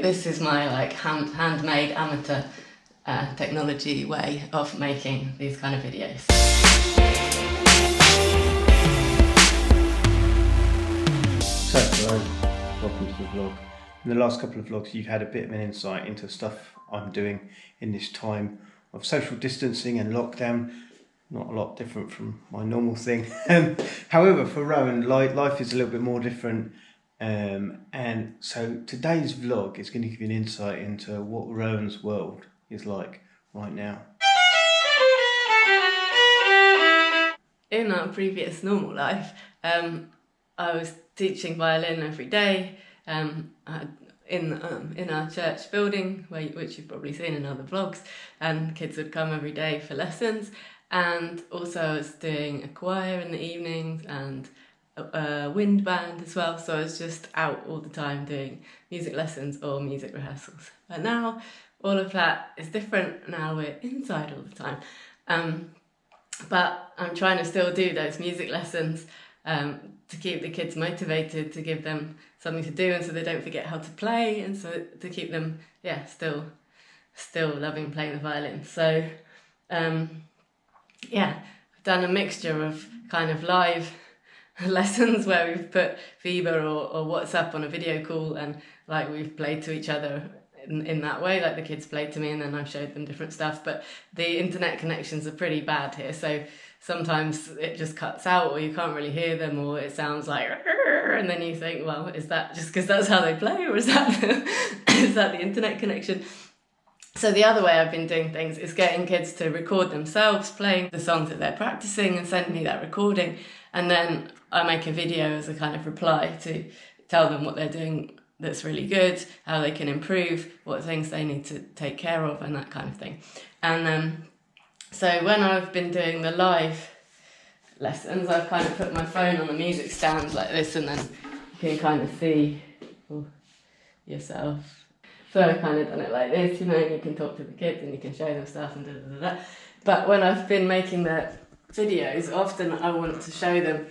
this is my like handmade amateur technology way of making these kind of videos. So hello, welcome to the vlog. In the last couple of vlogs you've had a bit of an insight into stuff I'm doing in this time of social distancing and lockdown. Not a lot different from my normal thing. However, for Rowan, life is a little bit more different. And so today's vlog is going to give you an insight into what Rowan's world is like right now. In our previous normal life, I was teaching violin every day in our church building, which you've probably seen in other vlogs, and kids would come every day for lessons. And also I was doing a choir in the evenings and a wind band as well, so I was just out all the time doing music lessons or music rehearsals. But now all of that is different. Now we're inside all the time, but I'm trying to still do those music lessons to keep the kids motivated, to give them something to do and so they don't forget how to play, and so to keep them still loving playing the violin. So I've done a mixture of kind of live lessons where we've put Viber or WhatsApp on a video call, and like we've played to each other in that way, like the kids played to me and then I've showed them different stuff. But the internet connections are pretty bad here, so sometimes it just cuts out or you can't really hear them, or it sounds like and then you think, well, is that just because that's how they play, or is that the internet connection? So the other way I've been doing things is getting kids to record themselves playing the songs that they're practicing and send me that recording, and then I make a video as a kind of reply to tell them what they're doing that's really good, how they can improve, what things they need to take care of, and that kind of thing. And so when I've been doing the live lessons, I've kind of put my phone on the music stand like this, and then you can kind of see yourself. So I've kind of done it like this, and you can talk to the kids and you can show them stuff and da. But when I've been making the videos, often I want to show them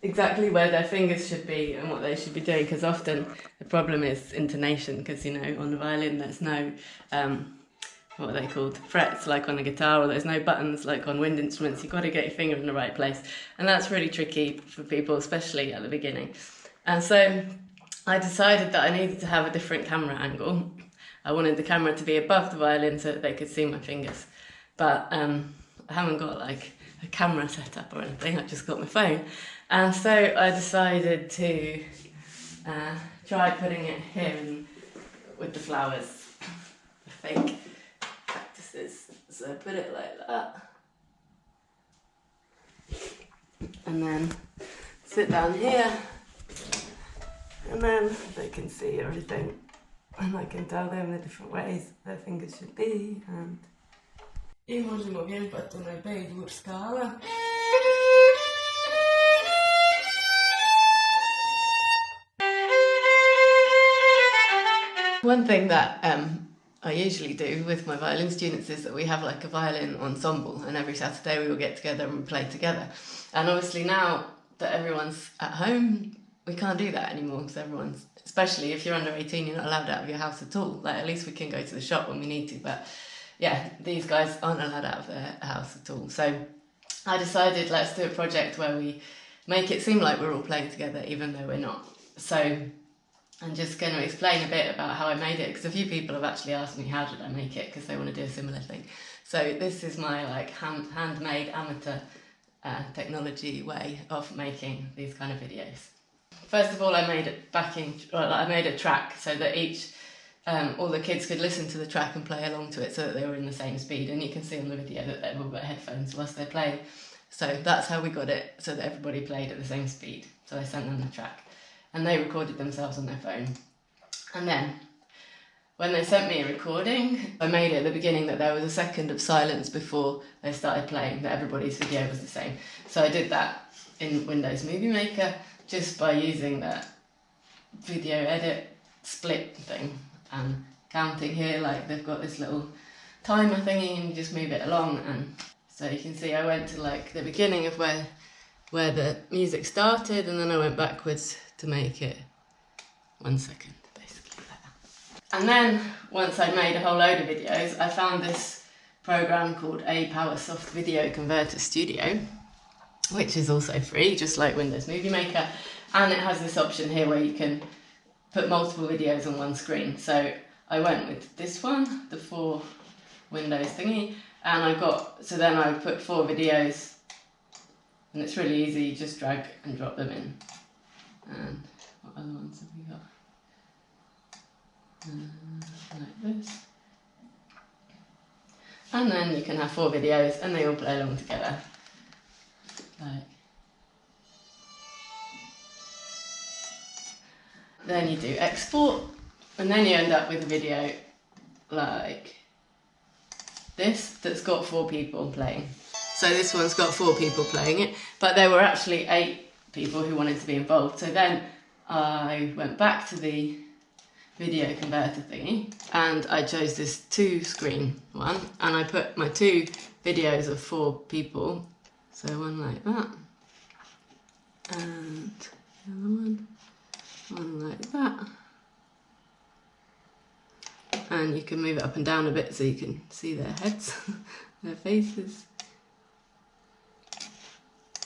exactly where their fingers should be and what they should be doing, because often the problem is intonation, because on the violin there's no what are they called, frets like on a guitar, or there's no buttons like on wind instruments. You've got to get your finger in the right place, and that's really tricky for people, especially at the beginning. And so I decided that I needed to have a different camera angle. I wanted the camera to be above the violin so that they could see my fingers, but I haven't got like a camera set up or anything. I've just got my phone. And so I decided to try putting it here with the flowers, the fake cactuses. So I put it like that, and then sit down here, and then they can see everything, and I can tell them the different ways their fingers should be. I možemo vježbati onaj B-dur skala. One thing that I usually do with my violin students is that we have like a violin ensemble, and every Saturday we will get together and play together. And obviously now that everyone's at home, we can't do that anymore, because everyone's, especially if you're under 18, you're not allowed out of your house at all. Like, at least we can go to the shop when we need to, but these guys aren't allowed out of their house at all. So I decided, let's do a project where we make it seem like we're all playing together even though we're not. So I'm just going to explain a bit about how I made it, because a few people have actually asked me how did I make it, because they want to do a similar thing. So this is my like handmade amateur technology way of making these kind of videos. First of all, I made I made a track so that all the kids could listen to the track and play along to it, so that they were in the same speed. And you can see on the video that they've all got headphones whilst they're playing. So that's how we got it, so that everybody played at the same speed. So I sent them the track, and they recorded themselves on their phone. And then, when they sent me a recording, I made it at the beginning that there was a second of silence before they started playing, that everybody's video was the same. So I did that in Windows Movie Maker, just by using that video edit split thing and counting here, like they've got this little timer thingy and you just move it along. And so you can see I went to like the beginning of where the music started, and then I went backwards to make it 1 second basically. And then once I'd made a whole load of videos, I found this program called Powersoft Video Converter Studio, which is also free, just like Windows Movie Maker. And it has this option here where you can put multiple videos on one screen. So I went with this one, the 4 windows thingy, and then I put 4 videos, and it's really easy, you just drag and drop them in. And what other ones have we got? Like this. And then you can have 4 videos and they all play along together. Like. Then you do export, and then you end up with a video like this that's got 4 people playing. So this one's got 4 people playing it, but there were actually 8 people who wanted to be involved. So then I went back to the video converter thingy and I chose this 2-screen one, and I put my 2 videos of 4 people. So one like that, and the other one like that. And you can move it up and down a bit so you can see their heads, their faces.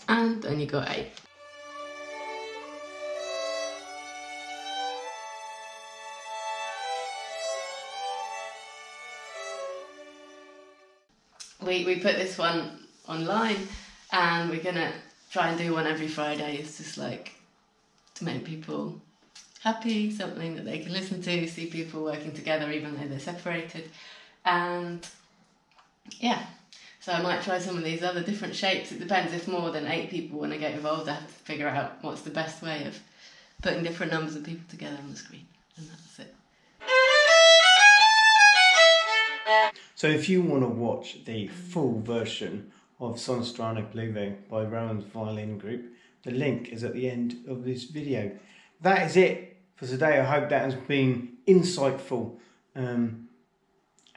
And then you got 8. We put this one online, and we're gonna try and do one every Friday. It's just like to make people happy, something that they can listen to, see people working together even though they're separated. And yeah, so I might try some of these other different shapes. It depends. If more than 8 people want to get involved, I have to figure out what's the best way of putting different numbers of people together on the screen, and that's it. So if you want to watch the full version of Son Strana Pluve by Rowan's violin group, the link is at the end of this video. That is it for today. I hope that has been insightful and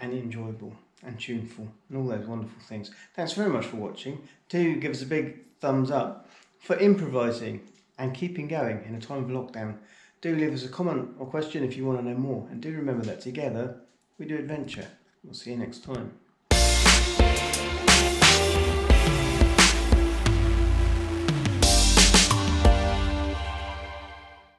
enjoyable and tuneful and all those wonderful things. Thanks very much for watching. Do give us a big thumbs up for improvising and keeping going in a time of lockdown. Do leave us a comment or question if you want to know more, and do remember that together we do adventure. We'll see you next time.